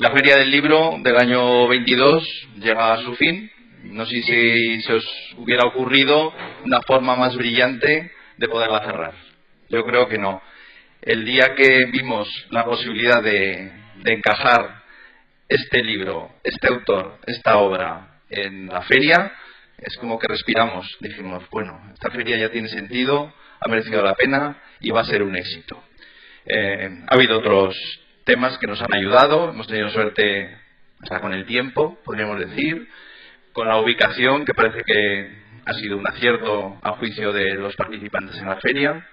La Feria del Libro del año 22 llega a su fin. No sé si se os hubiera ocurrido una forma más brillante de poderla cerrar. Yo creo que no. El día que vimos la posibilidad de encajar este libro, este autor, esta obra en la feria, es como que respiramos. Dijimos, bueno, esta feria ya tiene sentido, ha merecido la pena y va a ser un éxito. Ha habido otros temas que nos han ayudado, hemos tenido suerte con el tiempo, podríamos decir, con la ubicación, que parece que ha sido un acierto a juicio de los participantes en la feria.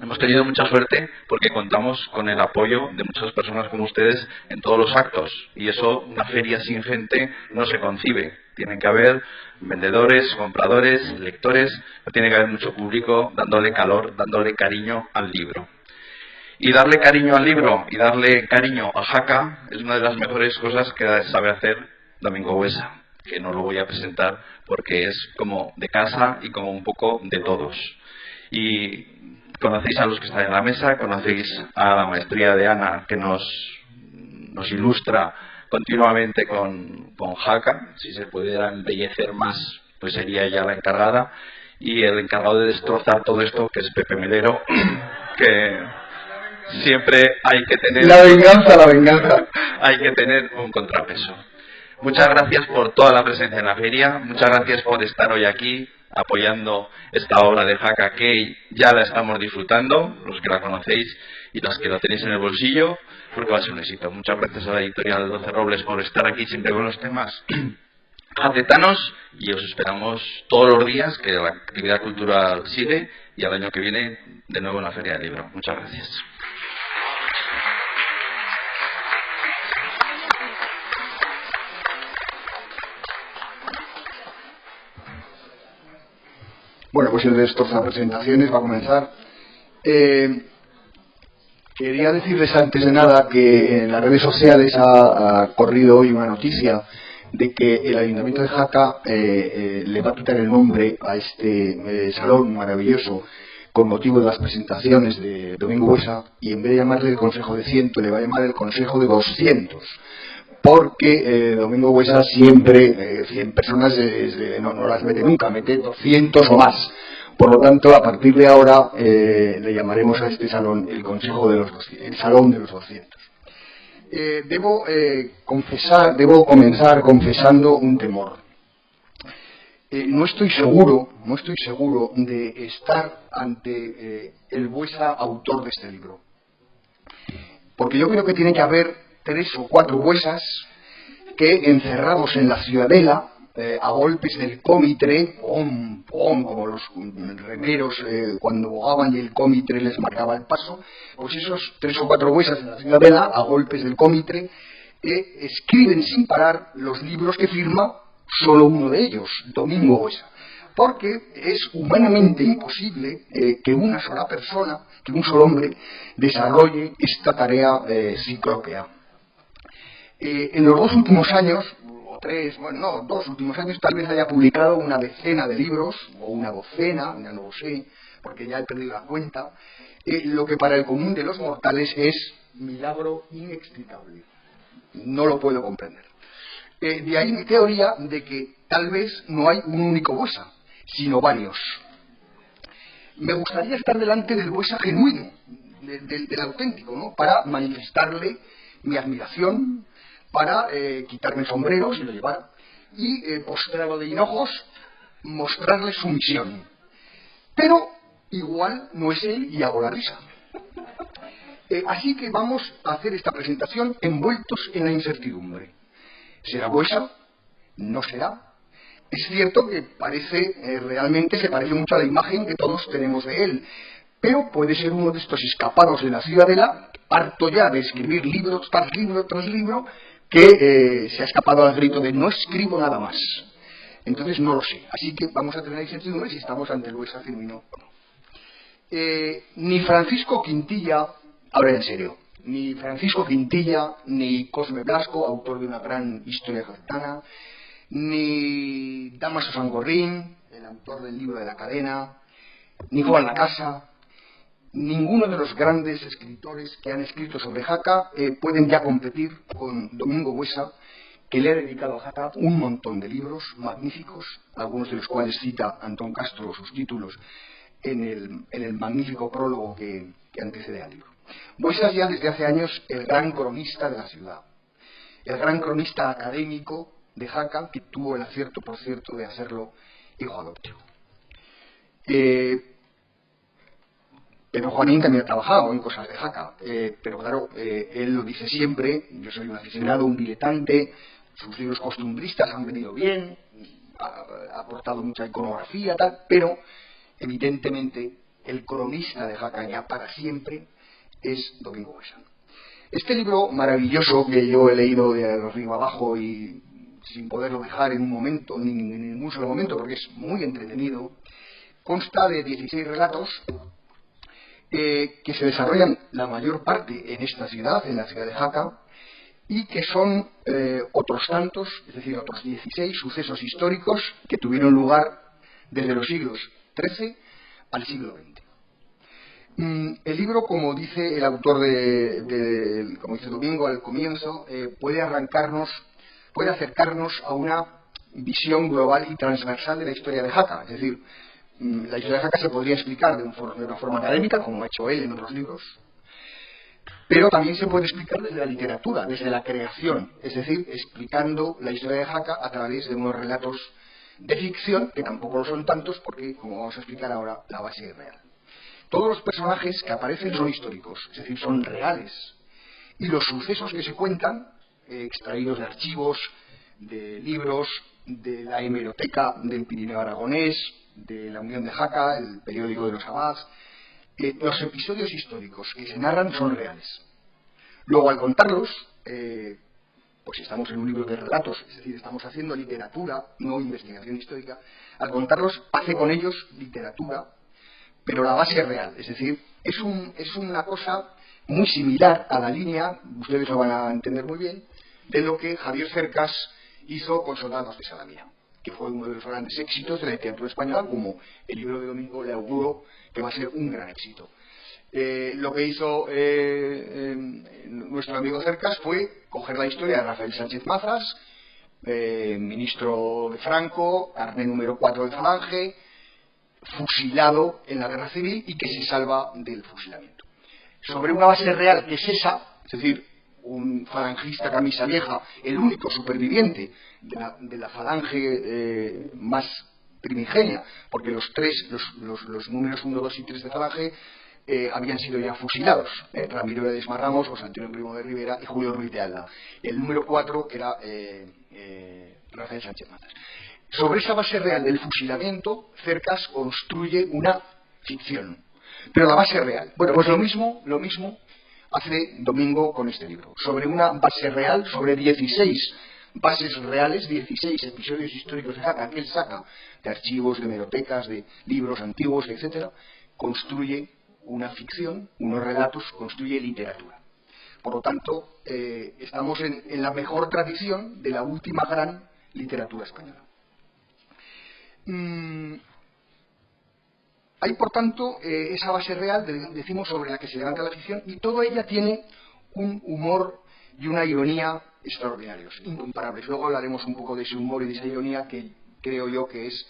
Hemos tenido mucha suerte porque contamos con el apoyo de muchas personas como ustedes en todos los actos, y eso, una feria sin gente no se concibe. Tienen que haber vendedores, compradores, lectores, tiene que haber mucho público dándole calor, dándole cariño al libro. Y darle cariño al libro y darle cariño a Jaca es una de las mejores cosas que sabe hacer Domingo Buesa, que no lo voy a presentar porque es como de casa y como un poco de todos. Y conocéis a los que están en la mesa, conocéis a la maestría de Ana, que nos ilustra continuamente con Jaca. Si se pudiera embellecer más, pues sería ella la encargada. Y el encargado de destrozar todo esto, que es Pepe Melero, que siempre hay que tener... La venganza. Hay que tener un contrapeso. Muchas gracias por toda la presencia en la feria, muchas gracias por estar hoy aquí apoyando esta obra de Jaca, que ya la estamos disfrutando, los que la conocéis y los que la tenéis en el bolsillo, porque va a ser un éxito. Muchas gracias a la editorial 12 Robles por estar aquí siempre con los temas jacetanos, y os esperamos todos los días, que la actividad cultural sigue, y al año que viene de nuevo en la Feria del Libro. Muchas gracias. Bueno, pues el destroza presentaciones va a comenzar. Quería decirles antes de nada que en las redes sociales ha corrido hoy una noticia de que el Ayuntamiento de Jaca le va a quitar el nombre a este salón maravilloso con motivo de las presentaciones de Domingo Buesa, y en vez de llamarle el Consejo de 100 le va a llamar el Consejo de 200. Porque Domingo Buesa siempre, 100 personas no las mete nunca, mete 200 o más. Por lo tanto, a partir de ahora le llamaremos a este salón el Consejo de los 200, el Salón de los 200. Debo comenzar confesando un temor. No estoy seguro de estar ante el Buesa autor de este libro. Porque yo creo que tiene que haber 3 o 4 Buesas que, encerrados en la ciudadela, a golpes del cómitre, pom, pom, como los remeros cuando bogaban y el cómitre les marcaba el paso, pues esos 3 o 4 Buesas en la ciudadela, a golpes del cómitre, escriben sin parar los libros que firma solo uno de ellos, Domingo Buesa. Porque es humanamente imposible que una sola persona, que un solo hombre, desarrolle esta tarea ciclópea. En los 2 últimos años, o 3, bueno, no, 2 últimos años, tal vez haya publicado una decena de libros, o una docena, ya no lo sé, porque ya he perdido la cuenta, lo que para el común de los mortales es milagro inexplicable. No lo puedo comprender. De ahí mi teoría de que tal vez no hay un único Buesa, sino varios. Me gustaría estar delante del Buesa genuino, del auténtico, ¿no? Para manifestarle mi admiración, para quitarme el sombrero, si lo llevara, y postrado de hinojos, mostrarle su misión. Pero igual no es él y hago la risa. Así que vamos a hacer esta presentación envueltos en la incertidumbre. ¿Será Buesa? ¿No será? Es cierto que realmente se parece mucho a la imagen que todos tenemos de él, pero puede ser uno de estos escapados de la ciudadela, harto ya de escribir libro tras libro, que se ha escapado al grito de no escribo nada más. Entonces no lo sé. Así que vamos a tener incertidumbre si estamos ante el Buesa genuino o no. Ni Francisco Quintilla, ahora en serio, ni Francisco Quintilla, ni Cosme Blasco, autor de una gran historia jacetana, ni Damaso Sangorrín, el autor del libro de la cadena, ni Juan Lacasa, ninguno de los grandes escritores que han escrito sobre Jaca pueden ya competir con Domingo Buesa, que le ha dedicado a Jaca un montón de libros magníficos, algunos de los cuales cita Antón Castro, sus títulos, en el magnífico prólogo que antecede al libro. Buesa es ya desde hace años el gran cronista de la ciudad, el gran cronista académico de Jaca, que tuvo el acierto, por cierto, de hacerlo hijo adoptivo. Pedro Juanín también ha trabajado en cosas de Jaca, pero claro, él lo dice siempre: yo soy un aficionado, un diletante, sus libros costumbristas han venido bien, ha aportado mucha iconografía, tal, pero evidentemente el cronista de Jaca ya para siempre es Domingo Buesa. Este libro maravilloso que yo he leído de arriba abajo y sin poderlo dejar en un momento, ni en ningún solo momento, porque es muy entretenido, consta de 16 relatos que se desarrollan la mayor parte en esta ciudad, en la ciudad de Jaca, y que son otros tantos, es decir, otros 16 sucesos históricos que tuvieron lugar desde los siglos XIII al siglo XX. El libro, como dice el autor como dice Domingo al comienzo, puede acercarnos a una visión global y transversal de la historia de Jaca. Es decir, la historia de Jaca se podría explicar de una forma académica, como ha hecho él en otros libros, pero también se puede explicar desde la literatura, desde la creación, es decir, explicando la historia de Jaca a través de unos relatos de ficción, que tampoco lo son tantos, porque, como vamos a explicar ahora, la base es real. Todos los personajes que aparecen son históricos, es decir, son reales, y los sucesos que se cuentan, extraídos de archivos, de libros, de la hemeroteca del Pirineo Aragonés, de la Unión de Jaca, el periódico de los abads, los episodios históricos que se narran son reales. Luego, al contarlos, pues estamos en un libro de relatos, es decir, estamos haciendo literatura, no investigación histórica. Al contarlos, hace con ellos literatura, pero la base es real, es decir, es una cosa muy similar a la línea, ustedes lo van a entender muy bien, de lo que Javier Cercas hizo con Soldados de Salamina, que fue uno de los grandes éxitos de la literatura española, como el libro de Domingo le auguro que va a ser un gran éxito. Lo que hizo nuestro amigo Cercas fue coger la historia de Rafael Sánchez Mazas, ministro de Franco, carné número 4 de Falange, fusilado en la guerra civil y que se salva del fusilamiento. Sobre una base real que es esa, es decir, un falangista camisa vieja, el único superviviente de la falange más primigenia, porque los números 1, 2 y 3 de falange habían sido ya fusilados, Ramiro de Desmarramos, José Antonio Primo de Rivera y Julio Ruiz de Alda. El número 4 era Rafael Sánchez Mazas. Sobre esa base real del fusilamiento, Cercas construye una ficción, pero la base real. Bueno, pues lo mismo hace Domingo con este libro. Sobre una base real, sobre 16 bases reales, 16 episodios históricos de Jaca, que él saca de archivos, de hemerotecas, de libros antiguos, etc., construye una ficción, unos relatos, construye literatura. Por lo tanto, estamos en la mejor tradición de la última gran literatura española. Hay, por tanto, esa base real, decimos, sobre la que se levanta la ficción, y toda ella tiene un humor y una ironía extraordinarios, incomparables. Luego hablaremos un poco de ese humor y de esa ironía, que creo yo que es,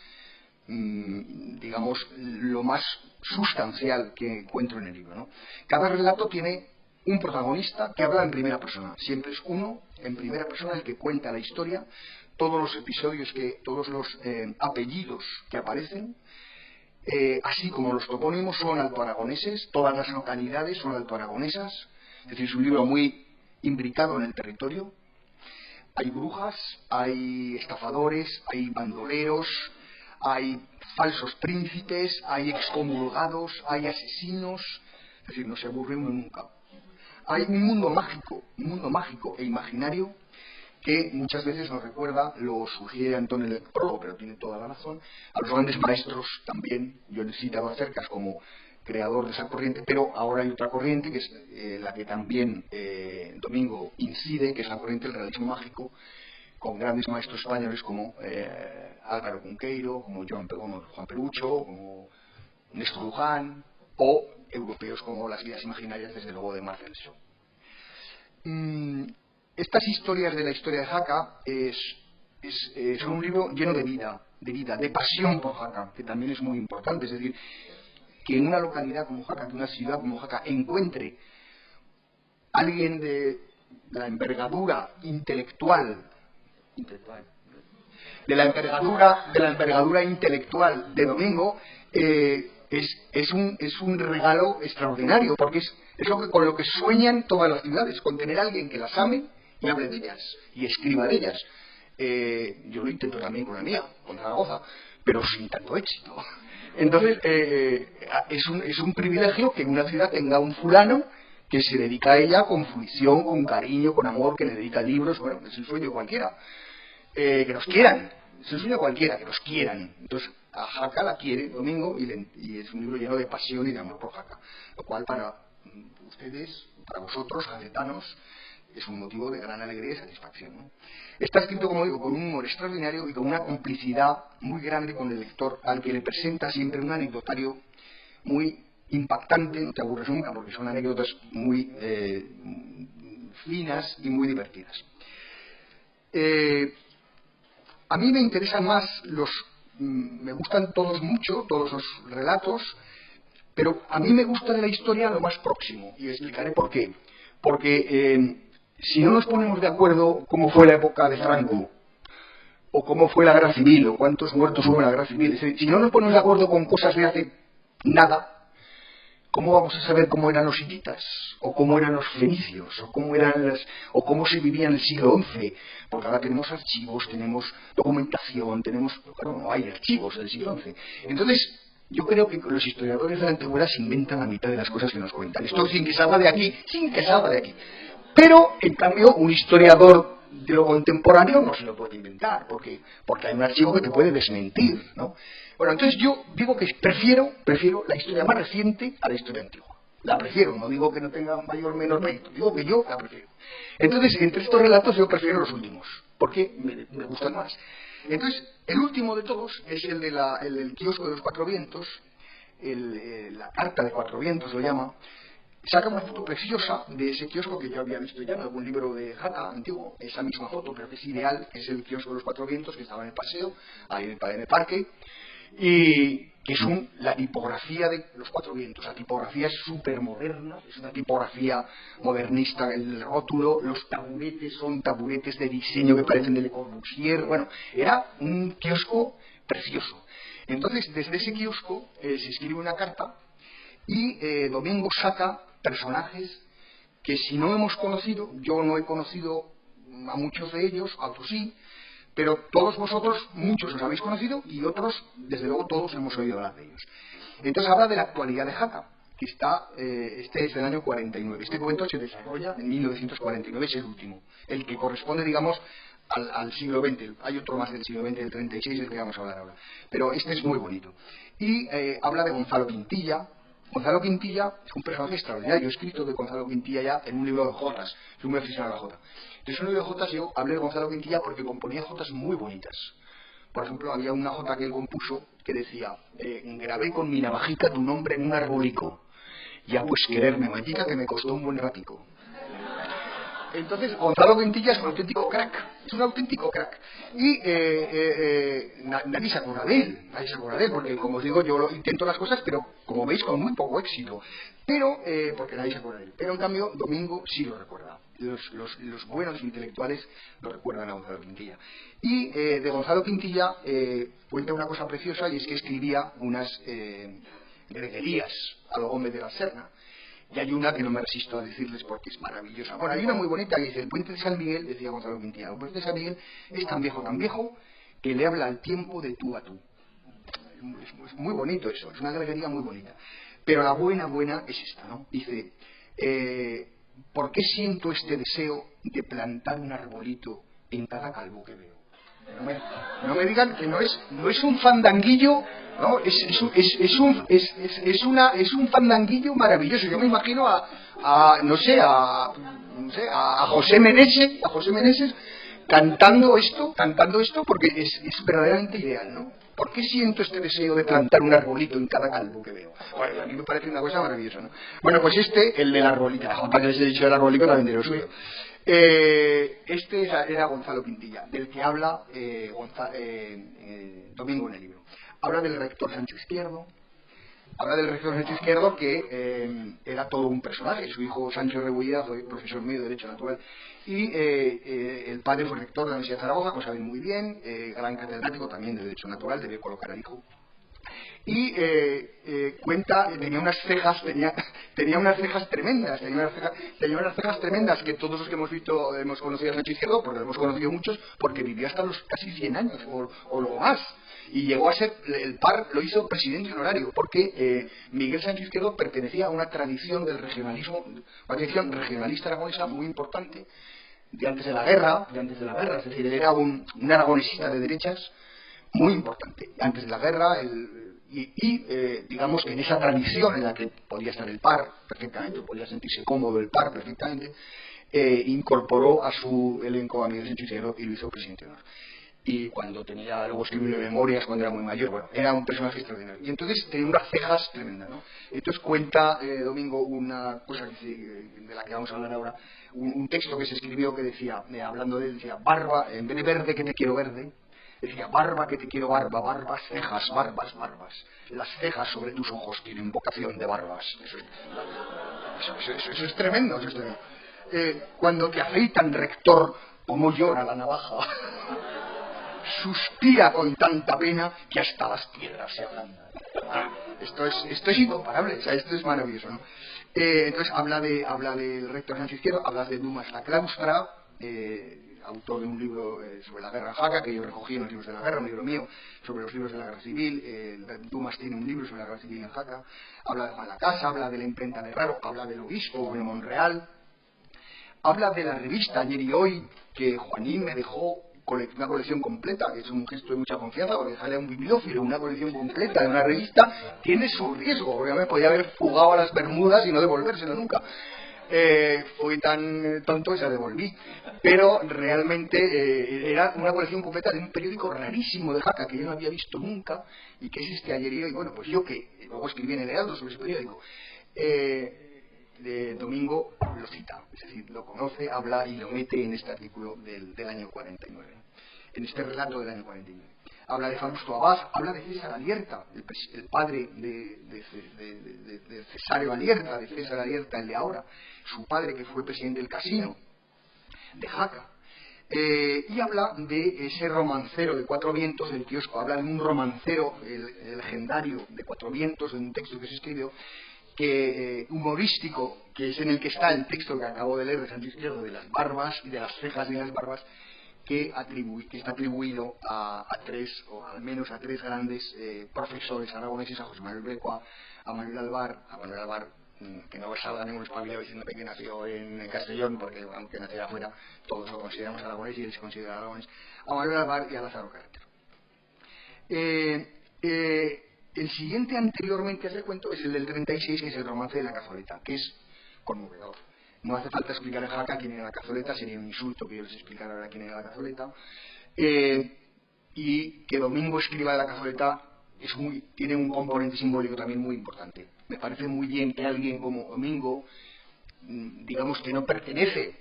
digamos, lo más sustancial que encuentro en el libro, ¿no? Cada relato tiene un protagonista que habla en primera persona. Siempre es uno, en primera persona, el que cuenta la historia. Todos los episodios, todos los apellidos que aparecen, así como los topónimos, son altoaragoneses, todas las localidades son altoaragonesas, es decir, es un libro muy imbricado en el territorio. Hay brujas, hay estafadores, hay bandoleros, hay falsos príncipes, hay excomulgados, hay asesinos, es decir, no se aburre uno nunca. Hay un mundo mágico e imaginario que muchas veces nos recuerda, lo sugiere Antonio en el prólogo, pero tiene toda la razón, a los grandes maestros también. Yo le citaba a Cercas como creador de esa corriente, pero ahora hay otra corriente que es la que también Domingo incide, que es la corriente del realismo mágico, con grandes maestros españoles como Álvaro Cunqueiro, como Juan Perucho, como Néstor Luján, o europeos como Las vidas imaginarias, desde luego, de Marcel Shaw. Estas historias de la historia de Jaca son un libro lleno de vida, de pasión por Jaca, que también es muy importante. Es decir, que en una localidad como Jaca, que una ciudad como Jaca, encuentre alguien de la envergadura intelectual, de la envergadura intelectual de Domingo, es un regalo extraordinario, porque es con lo que sueñan todas las ciudades, con tener a alguien que las ame y hable de ellas y escriba de ellas. Yo lo intento también con la mía, con Zaragoza, pero sin tanto éxito. Entonces, es un privilegio que en una ciudad tenga un fulano que se dedica a ella con fruición, con cariño, con amor, que le dedica libros. Bueno, es el sueño de cualquiera. Que nos quieran. Es el sueño de cualquiera, que nos quieran. Entonces, a Jaca la quiere Domingo y es un libro lleno de pasión y de amor por Jaca. Lo cual para ustedes, para vosotros, jacetanos, es un motivo de gran alegría y satisfacción, ¿no? Está escrito, como digo, con un humor extraordinario y con una complicidad muy grande con el lector, al que le presenta siempre un anecdotario muy impactante. No te aburres nunca, porque son anécdotas muy finas y muy divertidas. A mí me interesan más me gustan todos mucho, todos los relatos, pero a mí me gusta de la historia lo más próximo, y explicaré por qué. Porque si no nos ponemos de acuerdo cómo fue la época de Franco, o cómo fue la guerra civil, o cuántos muertos hubo en la guerra civil, si no nos ponemos de acuerdo con cosas de hace nada, ¿cómo vamos a saber cómo eran los hititas? ¿O cómo eran los fenicios? ¿O cómo se vivía en el siglo XI? Porque ahora tenemos archivos, tenemos documentación, claro, no hay archivos del siglo XI. Entonces, yo creo que los historiadores de la antigüedad se inventan la mitad de las cosas que nos cuentan. Esto sin que salga de aquí, Pero, en cambio, un historiador de lo contemporáneo no se lo puede inventar, porque hay un archivo que te puede desmentir, ¿no? Bueno, entonces yo digo que prefiero la historia más reciente a la historia antigua. La prefiero, no digo que no tenga mayor o menor mérito, digo que yo la prefiero. Entonces, entre estos relatos yo prefiero los últimos, porque me gustan más. Entonces, el último de todos es el del kiosco de los Cuatro Vientos, la carta de Cuatro Vientos lo llama. Saca una foto preciosa de ese kiosco que yo había visto ya en algún libro de Jaca antiguo, esa misma foto, pero que es ideal, que es el kiosco de los Cuatro Vientos, que estaba en el paseo, ahí en el parque, y que es la tipografía de los Cuatro Vientos. La tipografía es súper moderna, es una tipografía modernista, el rótulo, los taburetes son taburetes de diseño que parecen de Le Corbusier. Bueno, era un kiosco precioso. Entonces, desde ese kiosco se escribe una carta y Domingo saca personajes que, si no hemos conocido, yo no he conocido a muchos de ellos, a otros sí, pero todos vosotros, muchos los habéis conocido y otros, desde luego, todos hemos oído hablar de ellos. Entonces habla de la actualidad de Jaca, que este es del año 49. Este cuento se desarrolla en 1949, es el último, el que corresponde, digamos, al siglo XX. Hay otro más del siglo XX, del 36, del que vamos a hablar ahora. Pero este es muy bonito. Y habla de Gonzalo Quintilla. Gonzalo Quintilla es un personaje extraordinario. Yo he escrito de Gonzalo Quintilla ya en un libro de jotas. Soy muy aficionado a la jota. Entonces, en un libro de jotas yo hablé de Gonzalo Quintilla porque componía jotas muy bonitas. Por ejemplo, había una jota que él compuso que decía: grabé con mi navajita tu nombre en un arbolico. Ya pues quererme, mallica, que me costó un buen ratico. Entonces, Gonzalo Quintilla es un auténtico crack. Es un auténtico crack. Y nadie se acuerda de él, porque, como os digo, yo intento las cosas, pero, como veis, con muy poco éxito. Pero, porque nadie se acuerda de él. Pero, en cambio, Domingo sí lo recuerda. Los buenos intelectuales lo recuerdan a Gonzalo Quintilla. Y de Gonzalo Quintilla cuenta una cosa preciosa, y es que escribía unas greguerías a lo Gómez de la Serna. Y hay una que no me resisto a decirles porque es maravillosa. Bueno, hay una muy bonita que dice: el puente de San Miguel, decía Gonzalo Quintilla, el puente de San Miguel es tan viejo, que le habla al tiempo de tú a tú. Es muy bonito eso, es una greguería muy bonita. Pero la buena es esta, ¿no? Dice: ¿por qué siento este deseo de plantar un arbolito en cada calvo que veo? No me digan que no es un fandanguillo, ¿no? Es un fandanguillo maravilloso. Yo me imagino a José Meneses cantando esto porque es verdaderamente ideal, ¿no? ¿Por qué siento este deseo de plantar un arbolito en cada calvo que veo? Bueno, a mí me parece una cosa maravillosa, ¿no? Bueno, pues el del arbolito, para que les he dicho el arbolito, también de lo suyo. Era Gonzalo Quintilla, del que habla Domingo en el libro. Habla del rector Sancho Izquierdo. Habla del rector Sancho Izquierdo, que era todo un personaje. Su hijo Sancho Rebullida fue profesor mío de Derecho Natural. Y el padre fue rector de la Universidad de Zaragoza, como saben muy bien, gran catedrático también de Derecho Natural, debe colocar al hijo. Y cuenta, tenía unas cejas tremendas, tenía unas cejas tremendas que todos los que hemos conocido a Sancho Izquierdo, porque lo hemos conocido muchos, porque vivió hasta los casi 100 años o luego más. Y llegó a ser, el par lo hizo presidente honorario, porque Miguel Sancho Izquierdo pertenecía a una tradición del regionalismo, una tradición regionalista aragonesa muy importante, de antes de la guerra, es decir, él era un aragonesista de derechas muy importante, antes de la guerra, digamos que en esa tradición en la que podía estar el par perfectamente, podía sentirse cómodo el par perfectamente, incorporó a su elenco a Miguel Sancho Izquierdo y lo hizo presidente de honor. Y cuando luego escribió memorias cuando era muy mayor, bueno, era un personaje extraordinario. Y entonces tenía unas cejas tremendas, ¿no? Entonces cuenta Domingo una cosa de la que vamos a hablar ahora, un texto que se escribió que decía, hablando de él, decía, barba, en vez de verde que te quiero verde, decía, barba que te quiero barba, barbas, cejas, barbas, barbas. Las cejas sobre tus ojos tienen vocación de barbas. Eso es tremendo, eso es tremendo. Cuando te afeitan, rector, como llora la navaja. Suspira con tanta pena que hasta las piedras se ablandan. Esto es incomparable, o sea, esto es maravilloso, ¿no? Entonces habla del rector Sancho Izquierdo, habla de Dumas la Claustra, autor de un libro sobre la guerra en Jaca, que yo recogí en los libros de la guerra, un libro mío sobre los libros de la guerra civil. Dumas tiene un libro sobre la guerra civil en Jaca. Habla de Juan la Casa, habla de la imprenta de Raro, habla del obispo de Monreal, habla de la revista Ayer y Hoy, que Juanín me dejó una colección completa, que es un gesto de mucha confianza, porque dejarle a un bibliófilo una colección completa de una revista tiene su riesgo, porque me podía haber fugado a las Bermudas y no devolvérselo nunca. Fui tan tonto que se la devolví, pero realmente era una colección completa de un periódico rarísimo de Jaca que yo no había visto nunca, y que es Ayer y Hoy. Bueno, pues yo, que luego escribí en el Heraldo sobre ese periódico, de Domingo lo cita, es decir, lo conoce, habla y lo mete en este artículo del año 49, en este relato del año 49. Habla de Fausto Abad, habla de César Alierta, el padre de Cesario Alierta, de César Alierta, el de ahora, su padre que fue presidente del Casino de Jaca. Y habla de ese romancero de Cuatro Vientos del kiosco, habla de un romancero el legendario de Cuatro Vientos, de un texto que se escribió, humorístico, que es en el que está el texto que acabo de leer de Sancho Izquierdo, de las barbas y de las cejas y las barbas, que está atribuido a tres, o al menos a tres grandes profesores aragoneses, a José Manuel Becua, a Manuel Alvar, que no salga ningún espabilado diciendo que nació en Castellón, porque aunque naciera afuera, todos lo consideramos aragonés y él se considera aragonés, a Manuel Alvar y a Lázaro Carretero. El siguiente anteriormente a ese cuento es el del 36, que es el romance de la Cazoleta, que es conmovedor. No hace falta explicar en Jaca quién era la Cazoleta, sería un insulto que yo les explicara ahora quién era la Cazoleta. Y que Domingo escriba de la Cazoleta tiene un componente simbólico también muy importante. Me parece muy bien que alguien como Domingo, digamos que no pertenece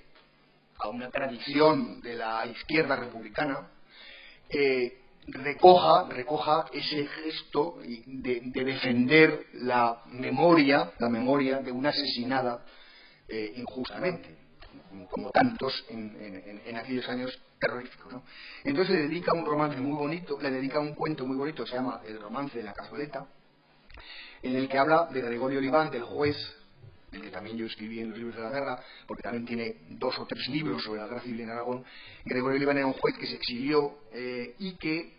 a una tradición de la izquierda republicana, recoja ese gesto de defender la memoria de una asesinada injustamente, como tantos en aquellos años terroríficos, ¿no? Entonces le dedica un romance muy bonito, le dedica un cuento muy bonito, se llama El romance de la Cazoleta, en el que habla de Gregorio Oliván, del juez, del que también yo escribí en los libros de la guerra, porque también tiene 2 o 3 libros sobre la guerra civil en Aragón. Gregorio Oliván era un juez que se exilió y que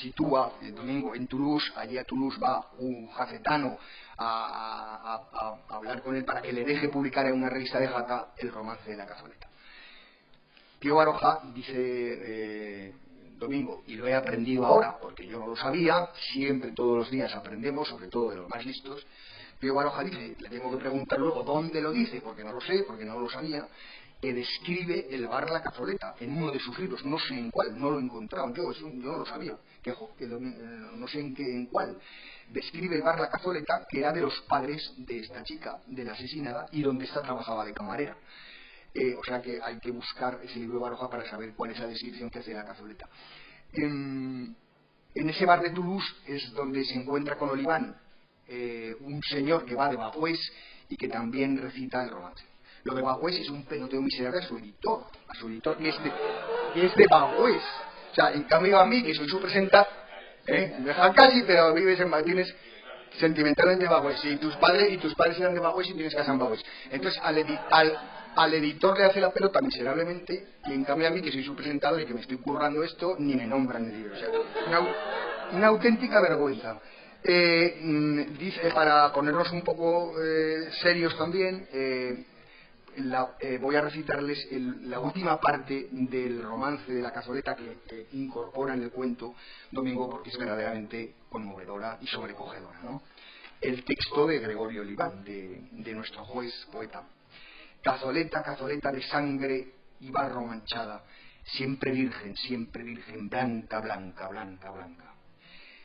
sitúa el Domingo en Toulouse. Allí a Toulouse va un jacetano a hablar con él para que le deje publicar en una revista de Jaca el romance de la Cazoleta. Pío Baroja dice Domingo, y lo he aprendido ahora porque yo no lo sabía, siempre todos los días aprendemos, sobre todo de los más listos. Pío Baroja dice, le tengo que preguntar luego dónde lo dice, porque no lo sé, porque no lo sabía, que describe el bar La Cazoleta en uno de sus libros, no sé en cuál, no lo he encontrado, yo no lo sabía, no sé en cuál. Describe el bar La Cazoleta, que era de los padres de esta chica, de la asesinada, y donde esta trabajaba de camarera. O sea que hay que buscar ese libro de Baroja para saber cuál es la descripción que hace La Cazoleta. En ese bar de Toulouse es donde se encuentra con Oliván, un señor que va de Bagüés y que también recita el romance. Lo de Bagüés es un peloteo miserable a su editor, que es de Bagüés. O sea, en cambio a mí, que soy su presentador, de Jancalli, pero vives en Martínez, sentimentalmente de Bagüés. Y tus padres eran de Bagüés y tienes casa en Bagüés. Entonces al editor le hace la pelota miserablemente, y en cambio a mí, que soy su presentador y que me estoy currando esto, ni me nombran en el libro. O sea, una auténtica vergüenza. Dice, para ponernos un poco serios también, voy a recitarles la última parte del romance de La Cazoleta que incorpora en el cuento Domingo, porque es verdaderamente conmovedora y sobrecogedora, ¿no? El texto de Gregorio Oliván, de nuestro juez poeta. Cazoleta, cazoleta de sangre y barro manchada, siempre virgen, blanca, blanca, blanca, blanca.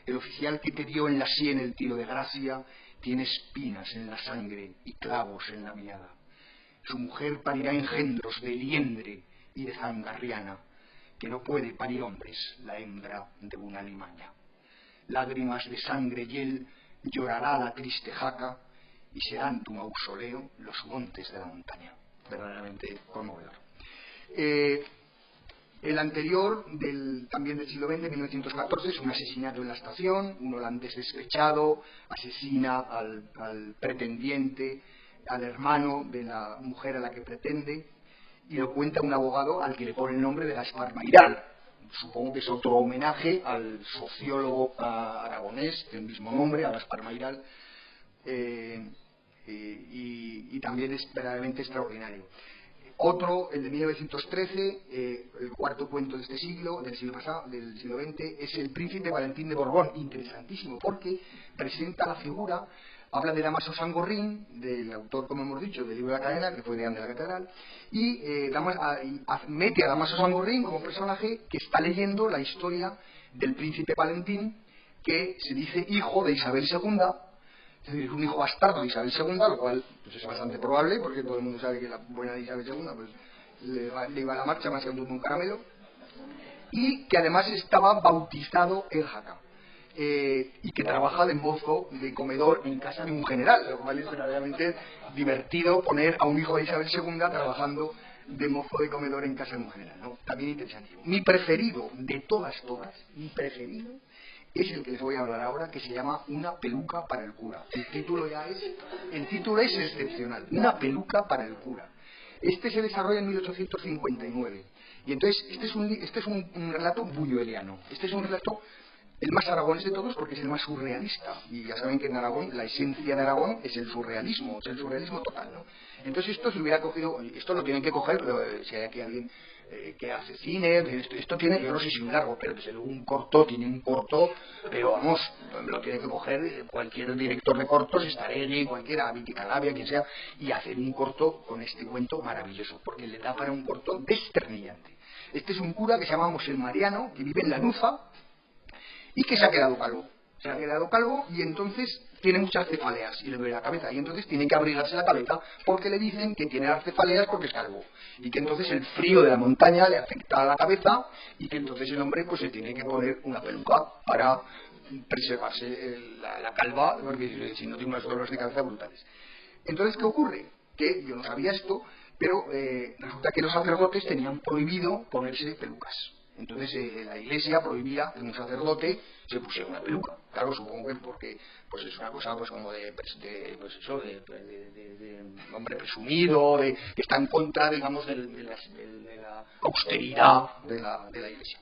El oficial que te dio en la sien el tiro de gracia tiene espinas en la sangre y clavos en la mirada. Su mujer parirá engendros de liendre y de zangarriana, que no puede parir hombres la hembra de una limaña. Lágrimas de sangre y él llorará la triste jaca, y serán tu mausoleo los montes de la montaña. Verdaderamente conmovedor. El anterior, también del siglo XX, 1914, es un asesinato en la estación. Un holandés despechado asesina al pretendiente, al hermano de la mujer a la que pretende, y lo cuenta un abogado al que le pone el nombre de Gaspar Mayral. Supongo que es otro homenaje al sociólogo aragonés del mismo nombre, a Gaspar Mayral, y también es verdaderamente extraordinario. Otro, el de 1913, el cuarto cuento de este siglo, del siglo XX, es El Príncipe Valentín de Borbón. Interesantísimo, porque presenta la figura, habla de Damaso Sangorrín, del autor, como hemos dicho, del libro de la cadena, que fue de la Catedral, y mete a Damaso Sangorrín como personaje que está leyendo la historia del Príncipe Valentín, que se dice hijo de Isabel II, es decir, un hijo bastardo de Isabel II, lo cual pues es bastante probable, porque todo el mundo sabe que la buena de Isabel II pues, le iba a la marcha más que un caramelo, y que además estaba bautizado en Jaca, y que trabaja de mozo de comedor en casa de un general, lo cual es verdaderamente divertido poner a un hijo de Isabel II trabajando de mozo de comedor en casa de un general, ¿no? También interesantísimo. Mi preferido de todas, mi preferido, es el que les voy a hablar ahora, que se llama Una peluca para el cura. El título es excepcional, Una peluca para el cura. Este se desarrolla en 1859. Y entonces, este es un relato buñueliano. Este es un relato el más aragonés de todos porque es el más surrealista. Y ya saben que en Aragón, la esencia de Aragón es el surrealismo total, ¿no? Entonces esto se hubiera cogido, esto lo tienen que coger, si hay aquí alguien que hace cine, esto tiene, yo no sé si un largo, pero desde luego tiene un corto, pero vamos, lo tiene que coger cualquier director de cortos, Starelli, cualquiera, Viti Calabria, quien sea, y hacer un corto con este cuento maravilloso, porque le da para un corto desternillante. Este es un cura que se llama Mosel Mariano, que vive en Lanuza, y que se ha quedado calvo. Y entonces tiene muchas cefaleas y le duele la cabeza, y entonces tiene que abrigarse la cabeza porque le dicen que tiene las cefaleas porque es calvo, y que entonces el frío de la montaña le afecta a la cabeza, y que entonces el hombre pues se tiene que poner una peluca para preservarse la calva, porque si no tiene unos dolores de cabeza brutales. Entonces, ¿qué ocurre? Que yo no sabía esto, pero resulta que los sacerdotes tenían prohibido ponerse pelucas. Entonces la iglesia prohibía que un sacerdote se pusiera una peluca. Claro, supongo que porque pues es una cosa pues como de hombre presumido, que está en contra, digamos, de la austeridad de la iglesia.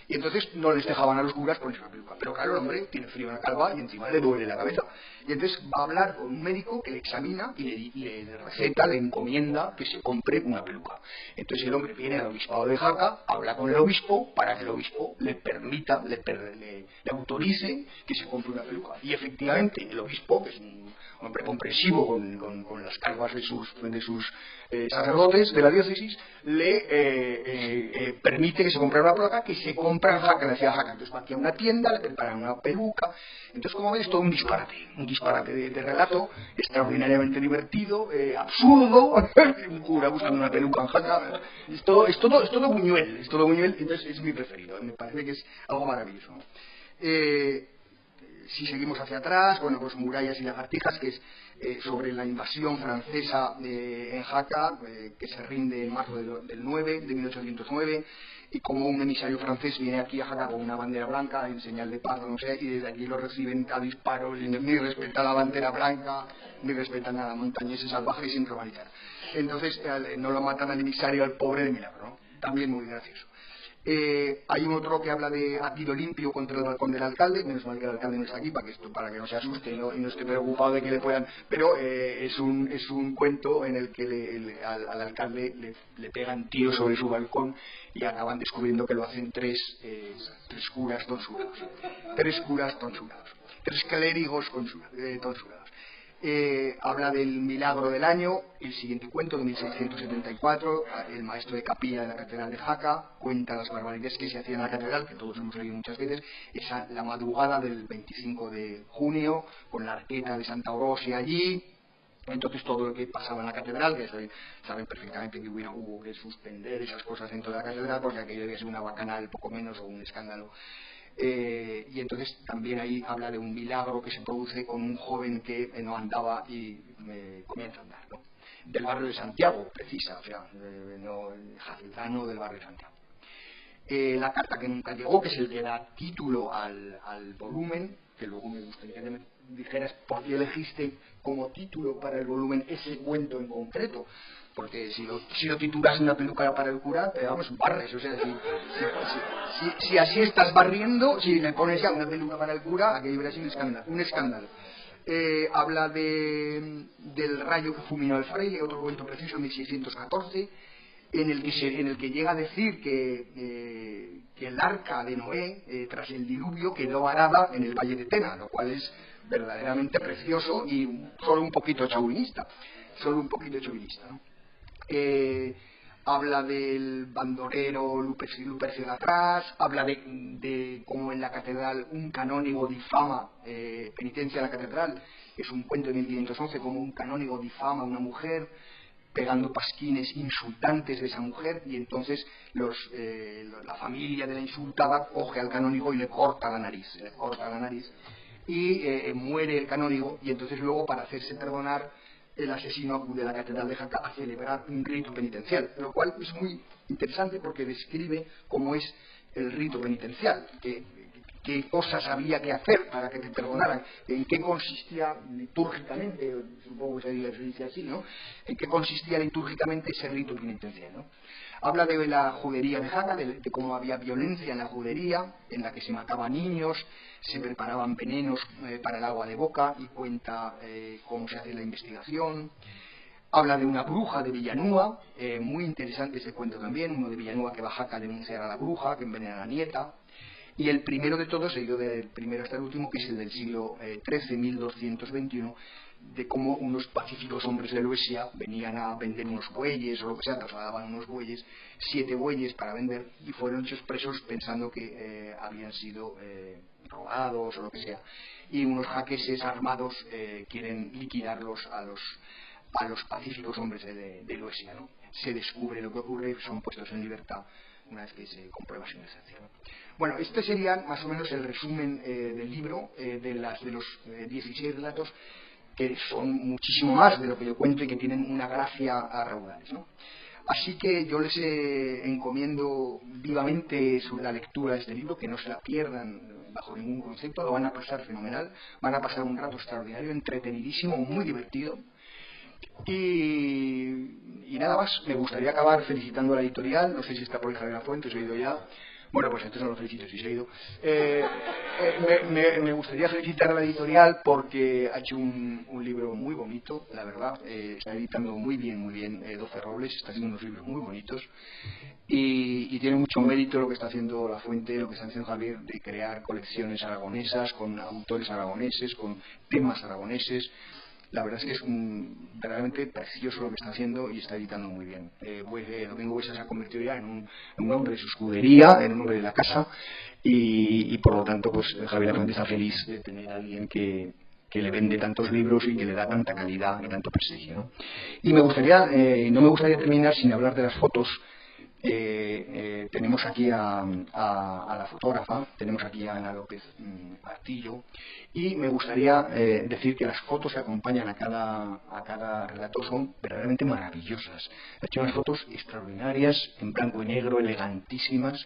Y entonces no les dejaban a los curas ponerse una peluca. Pero claro, el hombre tiene frío en la calva y encima le duele la cabeza. Y entonces va a hablar con un médico que le examina y le receta, le encomienda que se compre una peluca. Entonces el hombre viene al obispado de Jaca, habla con el obispo para que el obispo le permita, le autorice que se compre una peluca. Y efectivamente el obispo, que es un hombre comprensivo con las cargas de sus sacerdotes de la diócesis, le permite que se compre una placa que se compra en Jaca, le decía Jaca. Entonces va aquí a una tienda, le preparan una peluca. Entonces, como ves, todo un disparate de relato, extraordinariamente divertido, absurdo, un cura buscando una peluca en Jaca. Es todo Buñuel, entonces es mi preferido, me parece que es algo maravilloso, ¿no? Si seguimos hacia atrás, bueno, pues Murallas y Lagartijas, que es sobre la invasión francesa en Jaca, que se rinde en marzo del 9, de 1809, y como un emisario francés viene aquí a Jaca con una bandera blanca en señal de paz, no sé, y desde aquí lo reciben a disparos, y ni respeta la bandera blanca, ni respeta nada, montañeses salvajes sin rivalizar. Entonces no lo matan al emisario, al pobre de milagro, ¿no? También muy gracioso. Hay un otro que habla de a tiro limpio contra el balcón del alcalde, menos mal que el alcalde no está aquí para que no se asuste y no esté preocupado de que le puedan, pero es un cuento en el que al alcalde le pegan tiros sobre su balcón y acaban descubriendo que lo hacen tres curas tonsurados, tres clérigos tonsurados. Habla del milagro del año, el siguiente cuento de 1674, el maestro de capilla de la catedral de Jaca cuenta las barbaridades que se hacían en la catedral, que todos hemos leído muchas veces, la madrugada del 25 de junio, con la arqueta de Santa Orosia allí. Entonces todo lo que pasaba en la catedral, que saben perfectamente que hubo que suspender esas cosas dentro de la catedral, porque aquello debía ser una bacanal poco menos o un escándalo. Y entonces también ahí habla de un milagro que se produce con un joven que no andaba y comienza a andar, ¿no? Del barrio de Santiago, precisa, o sea, no jacetano del barrio de Santiago. La carta que nunca llegó, que es el que da título al volumen, que luego me gustaría que me dijeras por qué elegiste como título para el volumen ese cuento en concreto, porque si lo titulas Una peluca para el cura, vamos, barres, o sea, si así estás barriendo, si le pones ya Una peluca para el cura, aquello hubiera sido un escándalo. Habla del rayo que fulminó al fraile, otro cuento preciso, 1614, en el que llega a decir que el arca de Noé, tras el diluvio, quedó varada en el valle de Tena, lo cual es verdaderamente precioso y solo un poquito chauvinista, ¿no? Habla del bandolero Lupercio de atrás, habla de cómo en la catedral un canónigo difama, penitencia de la catedral, es un cuento de 1511, como un canónigo difama a una mujer, pegando pasquines insultantes de esa mujer, y entonces la familia de la insultada coge al canónigo y le corta la nariz, y muere el canónigo, y entonces luego, para hacerse perdonar, el asesino acude a la catedral de Jaca a celebrar un rito penitencial, lo cual es muy interesante porque describe cómo es el rito penitencial, qué cosas había que hacer para que te perdonaran, en qué consistía litúrgicamente, supongo que se dice así, ¿no? En qué consistía litúrgicamente ese rito penitencial, ¿no? Habla de la judería de Jaca, de cómo había violencia en la judería, en la que se mataban niños, se preparaban venenos para el agua de boca, y cuenta cómo se hace la investigación. Habla de una bruja de Villanúa, muy interesante ese cuento también, uno de Villanúa que va a Jaca a denunciar a la bruja, que envenena a la nieta. Y el primero de todos, seguido del primero hasta el último, que es el del siglo XIII, 1221, de cómo unos pacíficos hombres de Luesia venían a vender unos bueyes o lo que sea, trasladaban unos bueyes, 7 bueyes para vender, y fueron hechos presos pensando que habían sido robados o lo que sea, y unos jaqueses armados quieren liquidarlos a los pacíficos hombres de Luesia, ¿no? Se descubre lo que ocurre, son puestos en libertad una vez que se comprueba su inocencia, ¿no? Bueno, este sería más o menos el resumen del libro, de los 16 relatos, que son muchísimo más de lo que yo cuento y que tienen una gracia a raudales, ¿no? Así que yo les encomiendo vivamente la lectura de este libro, que no se la pierdan bajo ningún concepto, lo van a pasar fenomenal, van a pasar un rato extraordinario, entretenidísimo, muy divertido. Y nada más, me gustaría acabar felicitando a la editorial, no sé si está por Javier Lafuente, se ha ido ya. Bueno, pues entonces no lo felicito si se ha ido. Me gustaría felicitar a la editorial porque ha hecho un libro muy bonito, la verdad. Está editando muy bien 12 Robles, está haciendo unos libros muy bonitos. Y tiene mucho mérito lo que está haciendo La Fuente, lo que está haciendo Javier, de crear colecciones aragonesas, con autores aragoneses, con temas aragoneses. La verdad es que es verdaderamente precioso lo que está haciendo y está editando muy bien. Domingo Buesa se ha convertido ya en un hombre de su escudería, en un hombre de la casa, y por lo tanto pues Javier Hernández está feliz de tener a alguien que le vende tantos libros y que le da tanta calidad y tanto prestigio, ¿no? Y no me gustaría terminar sin hablar de las fotos. Tenemos aquí a la fotógrafa, tenemos aquí a Ana López Martillo, y me gustaría decir que las fotos que acompañan a cada relato son verdaderamente maravillosas. Ha hecho unas fotos extraordinarias, en blanco y negro, elegantísimas,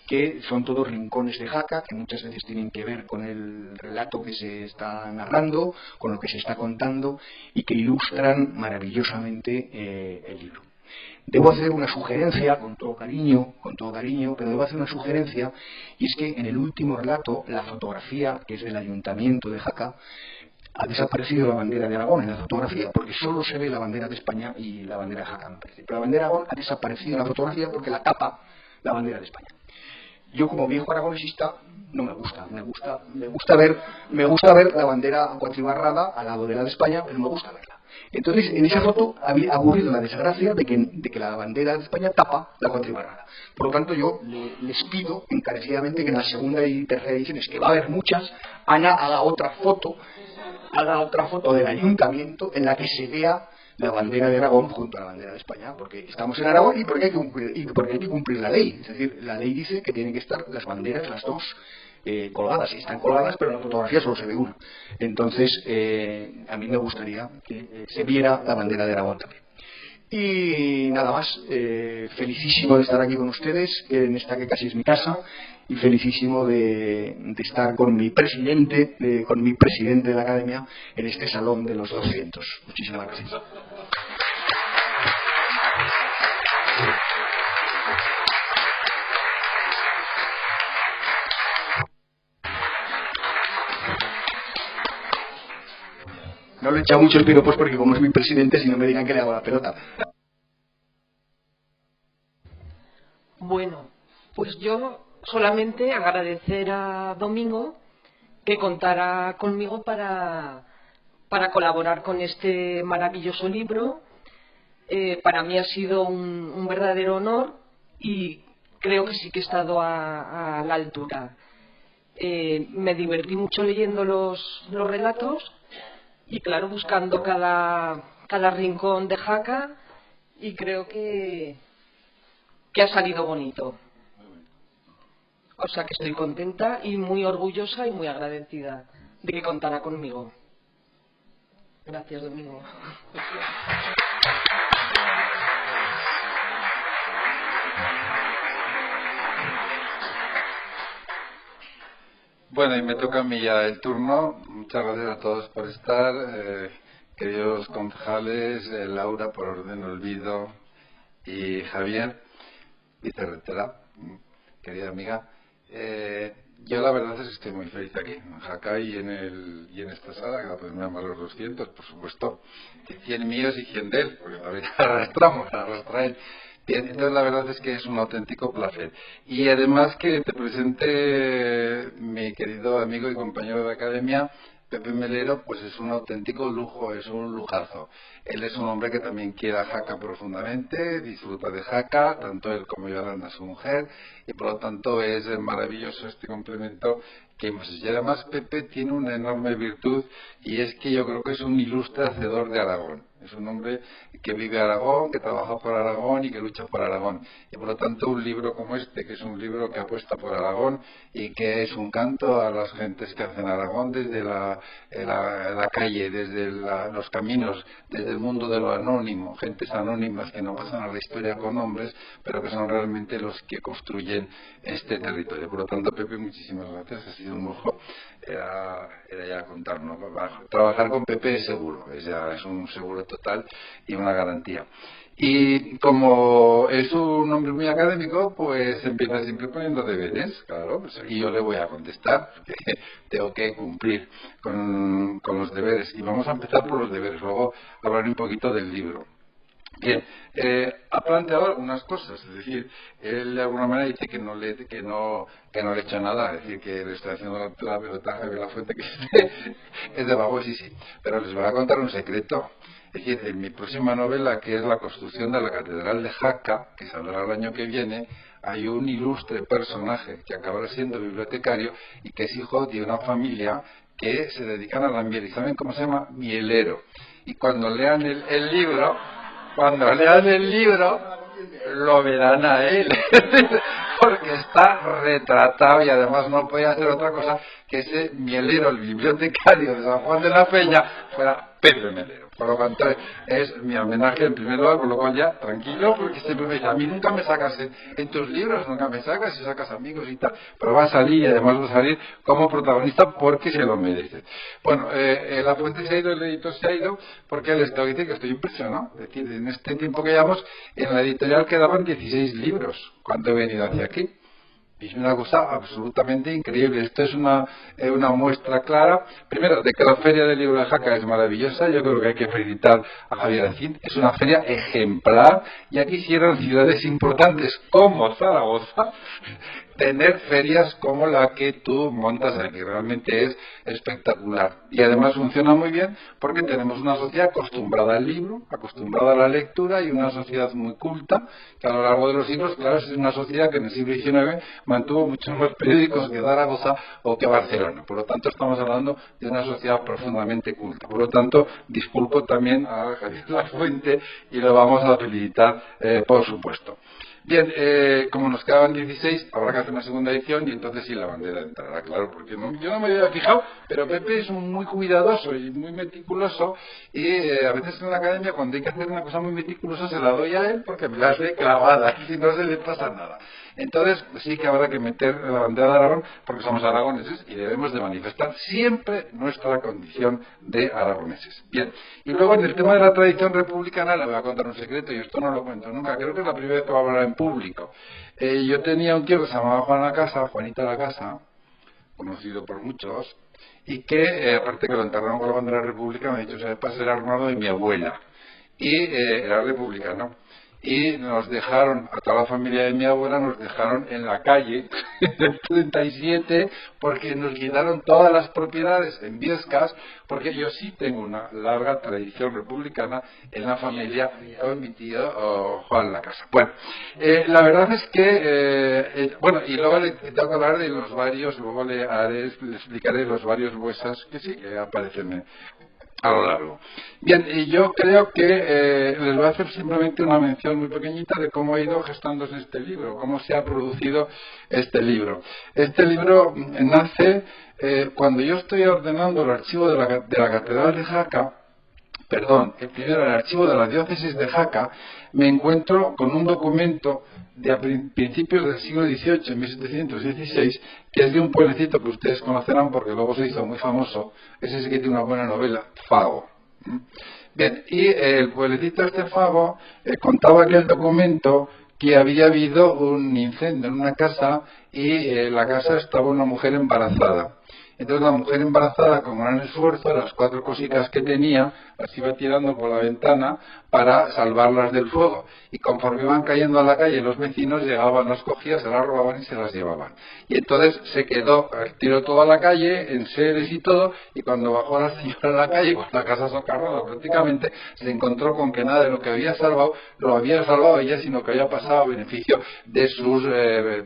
que son todos rincones de Jaca, que muchas veces tienen que ver con el relato que se está narrando, con lo que se está contando, y que ilustran maravillosamente el libro. Debo hacer una sugerencia, con todo cariño, pero debo hacer una sugerencia, y es que en el último relato, la fotografía, que es del Ayuntamiento de Jaca, ha desaparecido la bandera de Aragón en la fotografía, porque solo se ve la bandera de España y la bandera de Jaca. Pero la bandera de Aragón ha desaparecido en la fotografía porque la tapa la bandera de España. Yo, como viejo aragonesista, no me gusta. Me gusta ver la bandera cuatribarrada al lado de la de España, pero me gusta verla. Entonces, en esa foto ha ocurrido la desgracia de que la bandera de España tapa la cuatribarrada. Por lo tanto, yo les pido encarecidamente que en la segunda y tercera ediciones, que va a haber muchas, Ana haga otra foto del ayuntamiento en la que se vea la bandera de Aragón junto a la bandera de España, porque estamos en Aragón y porque hay que cumplir la ley. Es decir, la ley dice que tienen que estar las banderas, las dos, colgadas. Están colgadas, pero en la fotografía solo se ve una. Entonces, a mí me gustaría que se viera la bandera de Aragón también. Y nada más, felicísimo de estar aquí con ustedes, en esta que casi es mi casa, y felicísimo de estar con mi presidente de la academia en este salón de los 200. Muchísimas gracias. No le he echado muchos piropos porque como es mi presidente, si no me digan que le hago la pelota. Bueno, pues yo solamente agradecer a Domingo que contara conmigo para colaborar con este maravilloso libro. Para mí ha sido un verdadero honor y creo que sí que he estado a la altura. Me divertí mucho leyendo los relatos y claro, buscando cada rincón de Jaca, y creo que ha salido bonito. O sea que estoy contenta y muy orgullosa y muy agradecida de que contara conmigo. Gracias, Domingo. Bueno, y me toca a mí ya el turno. Muchas gracias a todos por estar. Queridos concejales, Laura por orden olvido y Javier y Terretera, querida amiga. Yo la verdad es que estoy muy feliz aquí, en Jaca y en esta sala, que va a ponerme más los 200, por supuesto. 100 míos y 100 de él, porque todavía arrastra él. Bien, entonces la verdad es que es un auténtico placer. Y además que te presente mi querido amigo y compañero de academia, Pepe Melero, pues es un auténtico lujo, es un lujazo. Él es un hombre que también quiere a Jaca profundamente, disfruta de Jaca, tanto él como Yolanda, su mujer, y por lo tanto es maravilloso este complemento que hemos hecho. Y además Pepe tiene una enorme virtud, y es que yo creo que es un ilustre hacedor de Aragón. Es un hombre que vive Aragón, que trabaja por Aragón y que lucha por Aragón. Y por lo tanto un libro como este, que es un libro que apuesta por Aragón y que es un canto a las gentes que hacen Aragón desde la calle, desde los caminos, desde el mundo de lo anónimo, gentes anónimas que no pasan a la historia con nombres, pero que son realmente los que construyen este territorio. Por lo tanto, Pepe, muchísimas gracias, ha sido un lujo. Era ya contarnos. Trabajar con Pepe es seguro, es un seguro total y una garantía. Y como es un hombre muy académico, pues empieza siempre poniendo deberes, claro, pues aquí yo le voy a contestar, porque tengo que cumplir con los deberes. Y vamos a empezar por los deberes, luego hablar un poquito del libro. Bien, ha planteado algunas cosas, es decir, él de alguna manera dice que no le he hecho nada, es decir, que le estoy haciendo la pelota de la fuente que es de vago, sí, pero les voy a contar un secreto. Es decir, en mi próxima novela, que es La construcción de la Catedral de Jaca, que saldrá el año que viene, hay un ilustre personaje que acabará siendo bibliotecario y que es hijo de una familia que se dedican a la miel. ¿Y saben cómo se llama? Mielero. Y cuando lean el libro, lo verán a él. Porque está retratado y además no podía hacer otra cosa que ese mielero, el bibliotecario de San Juan de la Peña, fuera Pedro Mielero. Por lo tanto, es mi homenaje en primer lugar, por lo cual ya, tranquilo, porque siempre me dice, a mí nunca me sacas en tus libros, nunca me sacas y sacas amigos y tal, pero va a salir y además va a salir como protagonista porque se lo merece. Bueno, La Fuente se ha ido, el editor se ha ido, porque les tengo que decir que estoy impresionado. Es decir, en este tiempo que llevamos, en la editorial quedaban 16 libros cuando he venido hacia aquí. Es una cosa absolutamente increíble. Esto es una muestra clara, primero, de que la Feria del Libro de Jaca es maravillosa. Yo creo que hay que felicitar a Javier Encín. Es una feria ejemplar. Ya quisieran ciudades importantes como Zaragoza tener ferias como la que tú montas aquí. Realmente es espectacular. Y además funciona muy bien porque tenemos una sociedad acostumbrada al libro, acostumbrada a la lectura y una sociedad muy culta que a lo largo de los siglos, claro, es una sociedad que en el siglo XIX mantuvo muchos más periódicos que Zaragoza o que Barcelona. Por lo tanto, estamos hablando de una sociedad profundamente culta. Por lo tanto, disculpo también a Javier Lafuente y lo vamos a felicitar, por supuesto. Bien, como nos quedaban 16, habrá que hacer una segunda edición y entonces sí la bandera entrará, claro, porque yo no me había fijado, pero Pepe es muy cuidadoso y muy meticuloso y a veces en la academia cuando hay que hacer una cosa muy meticulosa se la doy a él porque me la hace clavada y no se le pasa nada. Entonces sí que habrá que meter la bandera de Aragón porque somos aragoneses y debemos de manifestar siempre nuestra condición de aragoneses. Bien, y luego en el tema de la tradición republicana le voy a contar un secreto y esto no lo cuento nunca, creo que es la primera vez que voy a hablar en público. Yo tenía un tío que se llamaba Juanita la Casa, conocido por muchos, y que aparte que lo enterraron con la bandera republicana, me ha dicho, o sea, era hermano de mi abuela y era republicano. Y nos dejaron, a toda la familia de mi abuela, nos dejaron en la calle en el 37 porque nos quitaron todas las propiedades en Viescas, porque yo sí tengo una larga tradición republicana en la familia con mi tío Juan la Casa. Bueno, la verdad es que, bueno, y luego le tengo que hablar de los varios, luego le explicaré los varios huesos que sí que aparecen a lo largo. Bien, y yo creo que les voy a hacer simplemente una mención muy pequeñita de cómo ha ido gestándose este libro, cómo se ha producido este libro. Este libro nace cuando yo estoy ordenando el archivo de la Catedral de Jaca, primero el archivo de la diócesis de Jaca, me encuentro con un documento de principios del siglo XVIII, en 1716, que es de un pueblecito que ustedes conocerán porque luego se hizo muy famoso, ese sí que tiene una buena novela, Fago. Bien, y el pueblecito este Fago contaba aquel documento que había habido un incendio en una casa y en la casa estaba una mujer embarazada. Entonces la mujer embarazada, con gran esfuerzo, las 4 cositas que tenía, las iba tirando por la ventana para salvarlas del fuego. Y conforme iban cayendo a la calle, los vecinos llegaban, las cogían, se las robaban y se las llevaban. Y entonces se quedó, tiró toda la calle, en seres y todo, y cuando bajó la señora a la calle, con la casa socarrada prácticamente, se encontró con que nada de lo que había salvado, lo había salvado ella, sino que había pasado a beneficio de sus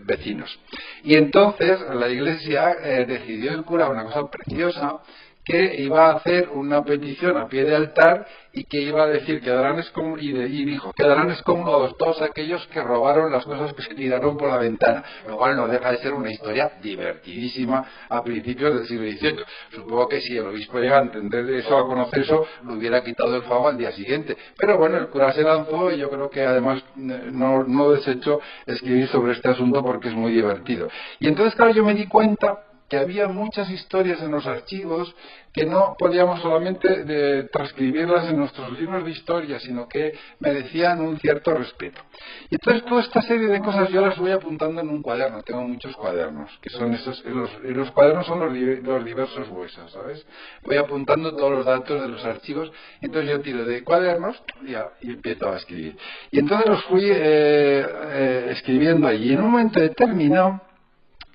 vecinos. Y entonces la iglesia decidió el cura una cosa preciosa, que iba a hacer una petición a pie de altar y que iba a decir y dijo, quedarán excomulgados todos aquellos que robaron las cosas que se tiraron por la ventana, lo cual no deja de ser una historia divertidísima a principios del siglo XVIII. Supongo que si el obispo llega a entender eso, a conocer eso, lo hubiera quitado el fuego al día siguiente, pero bueno, el cura se lanzó y yo creo que además no desechó escribir sobre este asunto porque es muy divertido. Y entonces claro, yo me di cuenta que había muchas historias en los archivos que no podíamos solamente transcribirlas en nuestros libros de historia, sino que merecían un cierto respeto. Y entonces toda esta serie de cosas yo las voy apuntando en un cuaderno. Tengo muchos cuadernos, que son esos, los cuadernos son los diversos huesos, ¿sabes? Voy apuntando todos los datos de los archivos, entonces yo tiro de cuadernos y empiezo a escribir. Y entonces los fui escribiendo allí. En un momento determinado,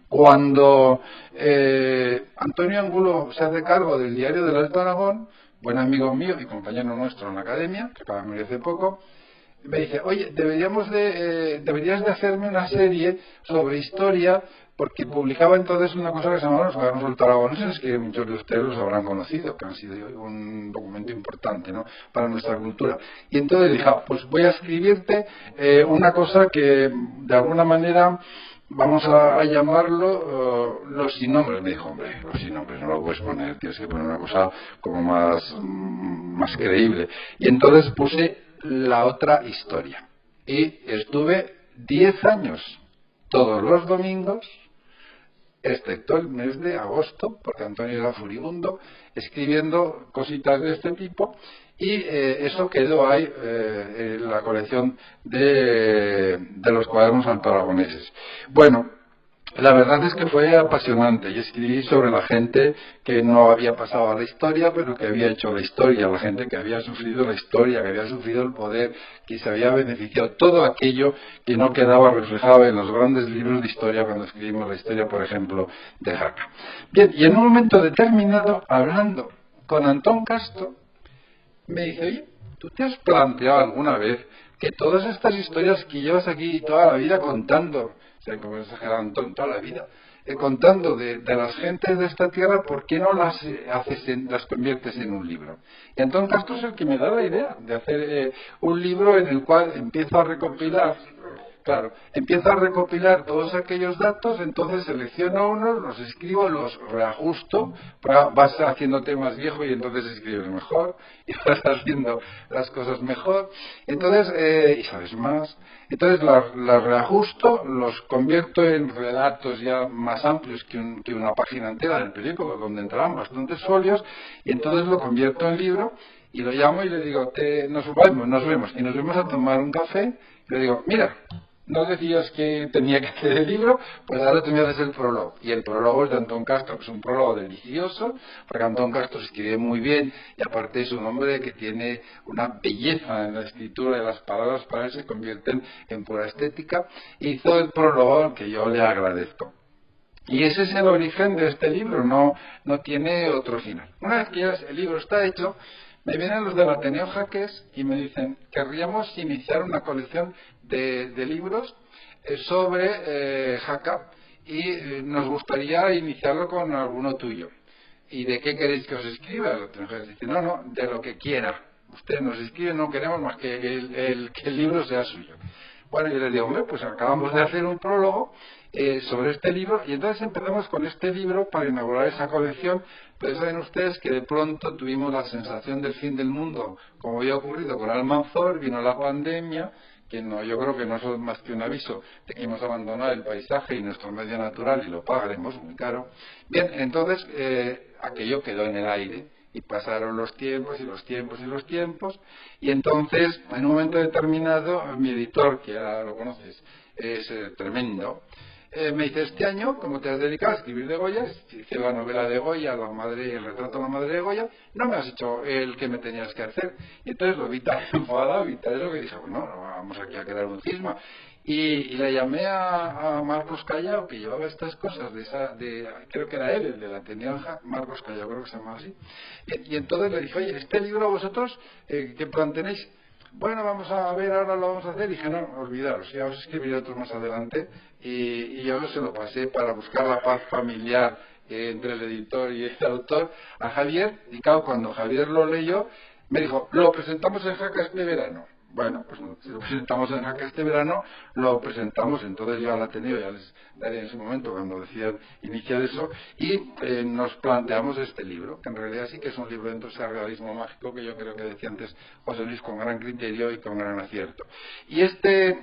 cuando Antonio Angulo se hace cargo del Diario del Alto Aragón, buen amigo mío y compañero nuestro en la academia, que acaba de morir hace poco, me dice, oye, deberías de hacerme una serie sobre historia, porque publicaba entonces una cosa que se llamaba Los Cuadernos del Alto Aragoneses, que muchos de ustedes los habrán conocido, que han sido un documento importante, ¿no?, para nuestra cultura. Y entonces dije, pues voy a escribirte una cosa que de alguna manera vamos a llamarlo los sin nombres. Me dijo, hombre, los sin nombres no lo puedes poner, tienes que poner una cosa como más creíble. Y entonces puse La Otra Historia. Y estuve 10 años, todos los domingos, excepto el mes de agosto, porque Antonio era furibundo, escribiendo cositas de este tipo, y eso quedó ahí en la colección de los cuadernos altoaragoneses. Bueno, la verdad es que fue apasionante. Y escribí sobre la gente que no había pasado a la historia, pero que había hecho la historia, la gente que había sufrido la historia, que había sufrido el poder, que se había beneficiado, todo aquello que no quedaba reflejado en los grandes libros de historia cuando escribimos la historia, por ejemplo, de Jaca. Bien, y en un momento determinado, hablando con Antón Castro, me dice, oye, ¿tú te has planteado alguna vez que todas estas historias que llevas aquí toda la vida contando, o sea, como exagerado Antón, toda la vida, contando de las gentes de esta tierra, ¿por qué no las las conviertes en un libro? Y Antón Castro es el que me da la idea de hacer un libro en el cual empiezo a recopilar. Claro, empiezo a recopilar todos aquellos datos, entonces selecciono unos, los escribo, los reajusto, vas haciéndote más viejo y entonces escribes mejor, y vas haciendo las cosas mejor, entonces, y sabes más, entonces las reajusto, los convierto en relatos ya más amplios que una página entera del periódico, donde entrarán bastantes folios, y entonces lo convierto en libro, y lo llamo y le digo, nos vemos, y nos vemos a tomar un café, y le digo, mira, ¿no decías que tenía que hacer el libro? Pues ahora tú me haces el prólogo. Y el prólogo es de Antón Castro, que es un prólogo delicioso, porque Antón Castro escribe muy bien, y aparte es un hombre que tiene una belleza en la escritura, y las palabras para él se convierten en pura estética. Hizo el prólogo, al que yo le agradezco. Y ese es el origen de este libro, no tiene otro final. Una vez que ya el libro está hecho, me vienen los del Ateneo Jaques y me dicen, querríamos iniciar una colección de libros sobre Jaca, y nos gustaría iniciarlo con alguno tuyo. ¿Y de qué queréis que os escriba? El Ateneo Jaques dice, no, de lo que quiera. Usted nos escribe, no queremos más que el libro sea suyo. Bueno, yo les digo, hombre, pues acabamos de hacer un prólogo sobre este libro, y entonces empezamos con este libro para inaugurar esa colección. Pero saben ustedes que de pronto tuvimos la sensación del fin del mundo, como había ocurrido con Almanzor, vino la pandemia, que no, yo creo que no es más que un aviso de que hemos abandonado el paisaje y nuestro medio natural, y lo pagaremos muy caro. Bien, entonces aquello quedó en el aire, y pasaron los tiempos y los tiempos y los tiempos, y entonces en un momento determinado mi editor, que ya lo conoces, es tremendo, me dice, este año, como te has dedicado a escribir de Goya, hice la novela de Goya, el retrato de la madre de Goya, no me has hecho el que me tenías que hacer. Y entonces lo vi tan enfadado, y tal, lo que dije, bueno, no vamos aquí a crear un cisma. Y le llamé a Marcos Callao, que llevaba estas cosas, creo que era él, el de la Ateneo, Marcos Callao, creo que se llama así. Y entonces le dije, oye, este libro vosotros, ¿qué plan tenéis? Bueno, vamos a ver, ahora lo vamos a hacer. Y dije, no, olvidaros, ya os escribiré otros más adelante. Y yo se lo pasé para buscar la paz familiar entre el editor y el autor a Javier. Y claro, cuando Javier lo leyó, me dijo, lo presentamos en Jaca este verano. bueno, pues si lo presentamos en Jaca este verano, lo presentamos, entonces yo al Ateneo ya les daré en su momento cuando decidan iniciar eso, y nos planteamos este libro, que en realidad sí que es un libro dentro de ese realismo mágico que yo creo que decía antes José Luis, con gran criterio y con gran acierto. Y este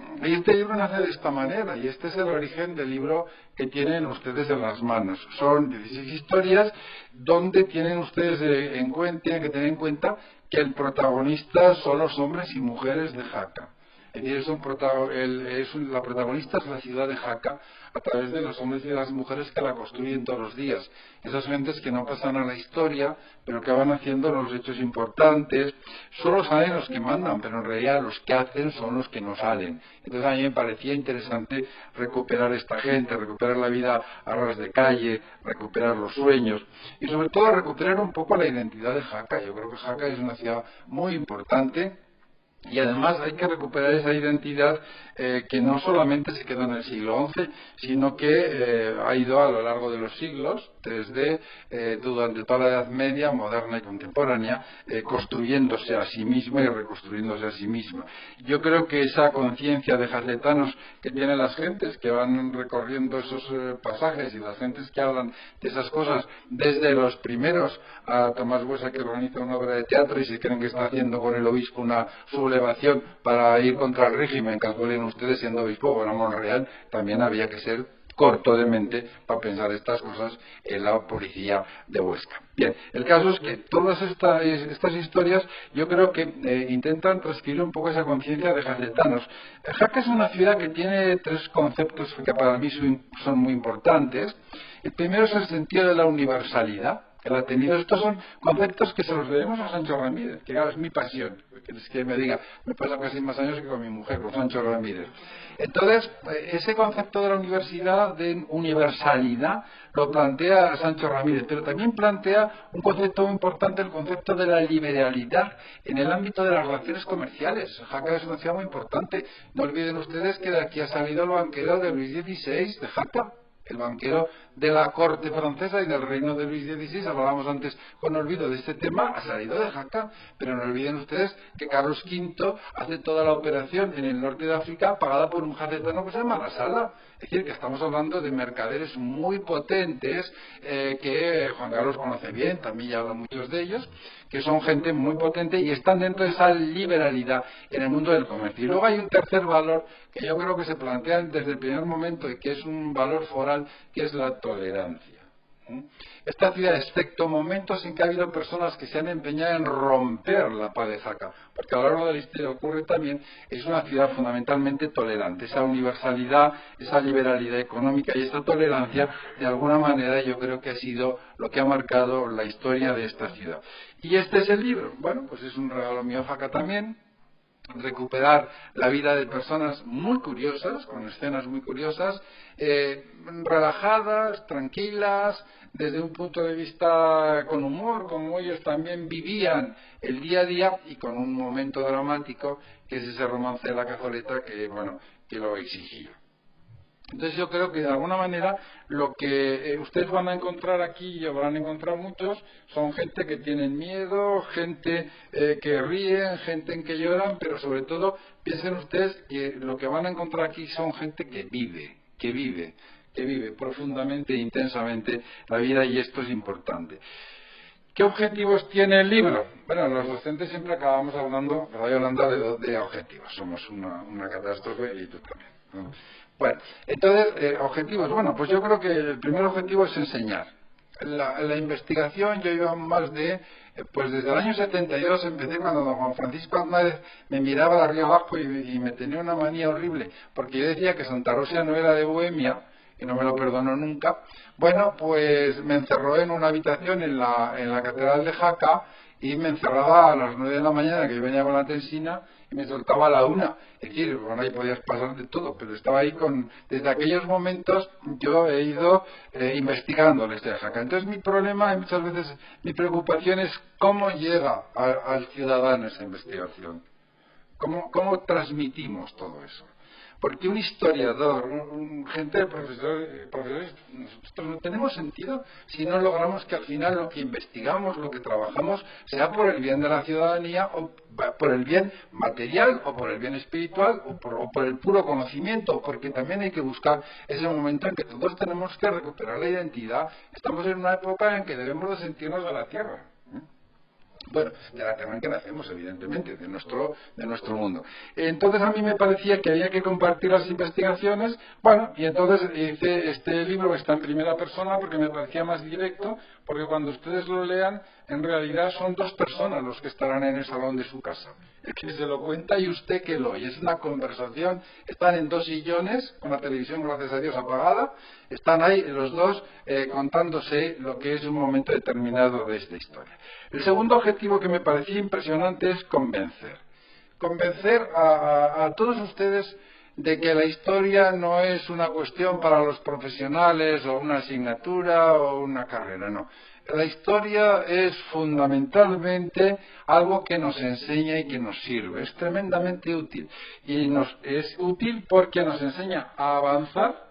libro nace de esta manera, y este es el origen del libro que tienen ustedes en las manos. Son 16 historias donde tienen ustedes tienen que tener en cuenta que el protagonista son los hombres y mujeres de Jaca. Es decir, la protagonista es la ciudad de Jaca a través de los hombres y las mujeres que la construyen todos los días. Esas gentes que no pasan a la historia, pero que van haciendo los hechos importantes. Solo salen los que mandan, pero en realidad los que hacen son los que no salen. Entonces a mí me parecía interesante recuperar esta gente, recuperar la vida a ras de calle, recuperar los sueños y sobre todo recuperar un poco la identidad de Jaca. Yo creo que Jaca es una ciudad muy importante. Y además hay que recuperar esa identidad que no solamente se quedó en el siglo XI, sino que ha ido a lo largo de los siglos, durante toda la Edad Media, moderna y contemporánea, construyéndose a sí misma y reconstruyéndose a sí misma. Yo creo que esa conciencia de jacetanos que tienen las gentes que van recorriendo esos pasajes y las gentes que hablan de esas cosas, desde los primeros a Tomás Buesa, que organiza una obra de teatro y se creen que está haciendo con el obispo una sublevación para ir contra el régimen, calculen ustedes, siendo obispo o en Monreal, también había que ser corto de mente para pensar estas cosas en la policía de Huesca. Bien, el caso es que todas estas historias yo creo que intentan transcribir un poco esa conciencia de jacetanos. Jaca es una ciudad que tiene tres conceptos que para mí son muy importantes. El primero es el sentido de la universalidad que la ha tenido. Estos son conceptos que se los debemos a Sancho Ramírez, que es mi pasión, es que me diga, me pasa casi más años que con mi mujer, con Sancho Ramírez. Entonces, ese concepto de la universalidad lo plantea Sancho Ramírez, pero también plantea un concepto muy importante, el concepto de la liberalidad en el ámbito de las relaciones comerciales. Jaca es una ciudad muy importante. No olviden ustedes que de aquí ha salido el banquero de Luis XVI de Jaca, el banquero de la corte francesa y del reino de Luis XVI, hablábamos antes con olvido de este tema, ha salido de Jaca, pero no olviden ustedes que Carlos V hace toda la operación en el norte de África pagada por un jacetano que se llama La Sala. Es decir, que estamos hablando de mercaderes muy potentes que Juan Carlos conoce bien, también ya hablan muchos de ellos, que son gente muy potente y están dentro de esa liberalidad en el mundo del comercio. Y luego hay un tercer valor que yo creo que se plantea desde el primer momento y que es un valor foral, que es la tolerancia. Esta ciudad, excepto momentos en que ha habido personas que se han empeñado en romper la paz de Jaca, porque a lo largo de la historia ocurre también, es una ciudad fundamentalmente tolerante. Esa universalidad, esa liberalidad económica y esta tolerancia, de alguna manera yo creo que ha sido lo que ha marcado la historia de esta ciudad. Y este es el libro. Bueno, pues es un regalo mío a Jaca también. Recuperar la vida de personas muy curiosas, con escenas muy curiosas, relajadas, tranquilas, desde un punto de vista con humor, como ellos también vivían el día a día, y con un momento dramático que es ese romance de la cazoleta que lo exigía. Entonces yo creo que de alguna manera lo que ustedes van a encontrar aquí, y van a encontrar muchos, son gente que tienen miedo, gente que ríen, gente en que lloran, pero sobre todo piensen ustedes que lo que van a encontrar aquí son gente que vive profundamente e intensamente la vida, y esto es importante. ¿Qué objetivos tiene el libro? Bueno, los docentes siempre acabamos hablando de objetivos. Somos una catástrofe y tú también, ¿no? Bueno, entonces, objetivos. Bueno, pues yo creo que el primer objetivo es enseñar. La investigación, yo iba más pues desde el año 72 empecé, cuando don Juan Francisco Aznárez me miraba de arriba abajo y me tenía una manía horrible, porque yo decía que Santa Rosa no era de Bohemia, y no me lo perdonó nunca. Bueno, pues me encerró en una habitación en la Catedral de Jaca, y me encerraba a las 9 de la mañana, que yo venía con la tensina, y me soltaba a la 1. Es decir, bueno, ahí podías pasar de todo, pero estaba ahí desde aquellos momentos yo he ido investigando la historia de Jaca. Entonces mi problema, y muchas veces mi preocupación, es cómo llega al ciudadano esa investigación. ¿Cómo transmitimos todo eso? Porque un historiador, gente, profesores, nosotros no tenemos sentido si no logramos que al final lo que investigamos, lo que trabajamos, sea por el bien de la ciudadanía, o por el bien material, o por el bien espiritual, o por el puro conocimiento, porque también hay que buscar ese momento en que todos tenemos que recuperar la identidad. Estamos en una época en que debemos de sentirnos de la tierra. Bueno, de la tierra en que nacemos, evidentemente, de nuestro mundo. Entonces a mí me parecía que había que compartir las investigaciones, bueno, y entonces hice este libro que está en primera persona porque me parecía más directo, porque cuando ustedes lo lean, en realidad son dos personas los que estarán en el salón de su casa. El que se lo cuenta y usted que lo oye. Es una conversación, están en dos sillones, con la televisión, gracias a Dios, apagada, están ahí los dos contándose lo que es un momento determinado de esta historia. El segundo objetivo que me parecía impresionante es convencer. Convencer a todos ustedes de que la historia no es una cuestión para los profesionales o una asignatura o una carrera, no. La historia es fundamentalmente algo que nos enseña y que nos sirve. Es tremendamente útil. Y es útil porque nos enseña a avanzar,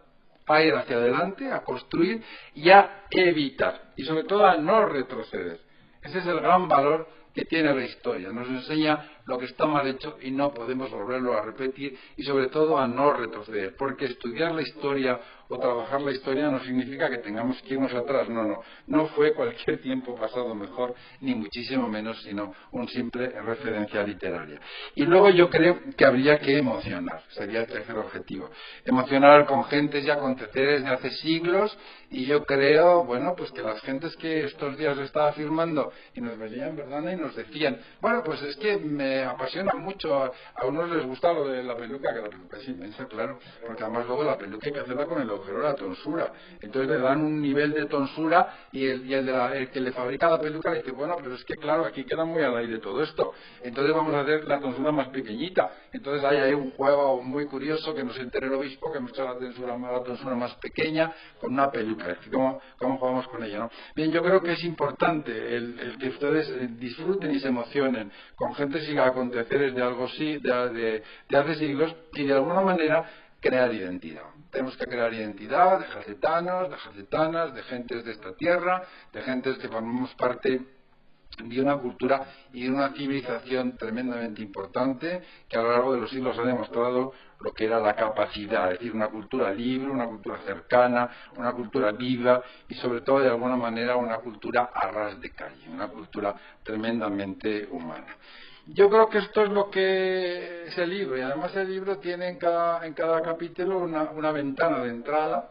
a ir hacia adelante, a construir y a evitar. Y sobre todo a no retroceder. Ese es el gran valor que tiene la historia. Nos enseña lo que está mal hecho y no podemos volverlo a repetir, y sobre todo a no retroceder, porque estudiar la historia o trabajar la historia no significa que tengamos que irnos atrás, no fue cualquier tiempo pasado mejor, ni muchísimo menos, sino un simple referencia literaria. Y luego yo creo que habría que emocionar, sería el tercer objetivo, emocionar con gentes y aconteceres de hace siglos, y yo creo, bueno, pues que las gentes que estos días estaba firmando y nos veían, ¿verdad?, y nos decían, bueno, pues es que me apasiona mucho, a unos les gusta lo de la peluca, que la peluca es inmensa, claro, porque además luego la peluca hay que hacerla con el agujero de la tonsura, entonces le dan un nivel de tonsura y el que le fabrica la peluca le dice, bueno, pero es que claro, aquí queda muy al aire todo esto, entonces vamos a hacer la tonsura más pequeñita, entonces hay un juego muy curioso que nos enteró el obispo, que hemos hecho la tonsura más pequeña con una peluca, ¿cómo jugamos con ella, no? Bien, yo creo que es importante el que ustedes disfruten y se emocionen con gente y aconteceres de algo así, de hace siglos, y de alguna manera crear identidad. Tenemos que crear identidad de jacetanos, de jacetanas, de gentes de esta tierra, de gentes que formamos parte de una cultura y de una civilización tremendamente importante que a lo largo de los siglos ha demostrado lo que era la capacidad, es decir, una cultura libre, una cultura cercana, una cultura viva y sobre todo de alguna manera una cultura a ras de calle, una cultura tremendamente humana. Yo creo que esto es lo que es el libro, y además el libro tiene en cada capítulo una ventana de entrada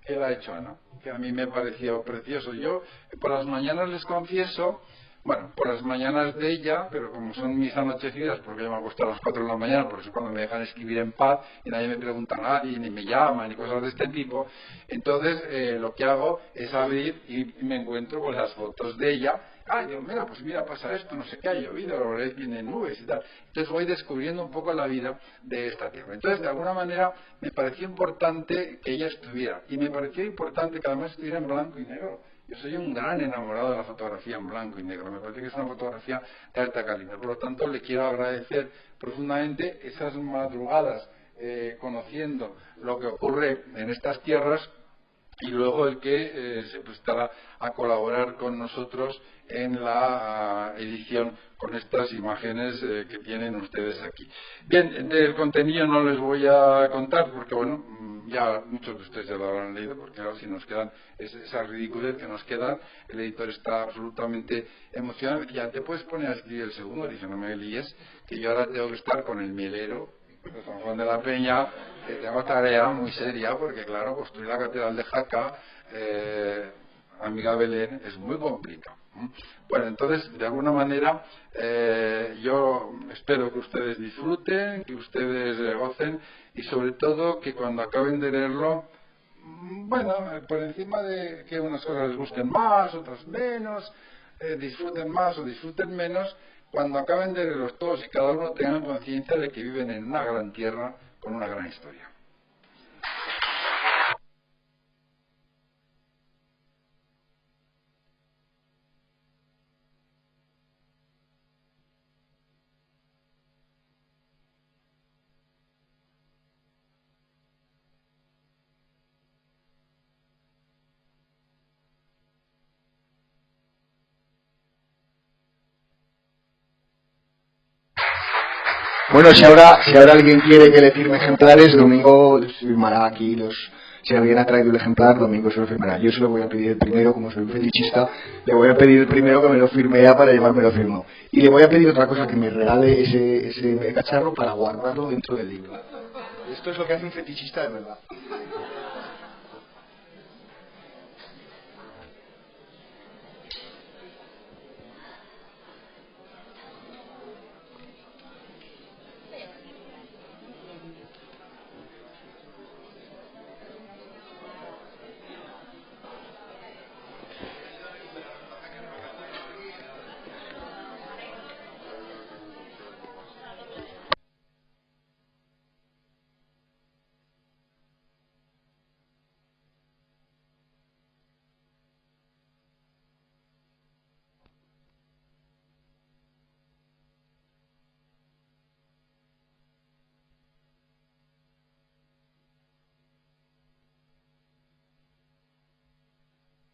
que la ha hecho Ana, que a mí me pareció precioso. Yo por las mañanas les confieso, bueno, por las mañanas de ella, pero como son mis anochecidas, porque yo me acuesto a las 4 de la mañana, porque es cuando me dejan escribir en paz y nadie me pregunta a nadie, ni me llaman, ni cosas de este tipo, entonces lo que hago es abrir y me encuentro con las fotos de ella. Digo, mira, pues mira, pasa esto, no sé qué, ha llovido, la verdad es que tiene nubes y tal. Entonces voy descubriendo un poco la vida de esta tierra. Entonces, de alguna manera, me pareció importante que ella estuviera. Y me pareció importante que además estuviera en blanco y negro. Yo soy un gran enamorado de la fotografía en blanco y negro. Me parece que es una fotografía de alta calidad. Por lo tanto, le quiero agradecer profundamente esas madrugadas conociendo lo que ocurre en estas tierras, y luego el que se prestara a colaborar con nosotros en la edición con estas imágenes que tienen ustedes aquí. Bien, del contenido no les voy a contar porque, bueno, ya muchos de ustedes ya lo habrán leído, porque ahora si nos quedan esa ridiculez que nos queda, el editor está absolutamente emocionado. Ya te puedes poner a escribir el segundo, dice, no me líes, que yo ahora tengo que estar con el mielero de San Juan de la Peña, tengo tarea muy seria, porque claro, construir la catedral de Jaca, amiga Belén, es muy complicado. Bueno, entonces, de alguna manera, yo espero que ustedes disfruten, que ustedes gocen, y sobre todo que cuando acaben de leerlo, bueno, por encima de que unas cosas les gusten más, otras menos, disfruten más o disfruten menos, cuando acaben de leerlos todos y cada uno tengan conciencia de que viven en una gran tierra con una gran historia. Bueno, si ahora alguien quiere que le firme ejemplares, Domingo firmará aquí los... Si alguien ha traído el ejemplar, Domingo se lo firmará. Yo se lo voy a pedir el primero, como soy un fetichista, le voy a pedir el primero que me lo firme ya para llevármelo firmado. Y le voy a pedir otra cosa, que me regale ese cacharro para guardarlo dentro del libro. Esto es lo que hace un fetichista de verdad.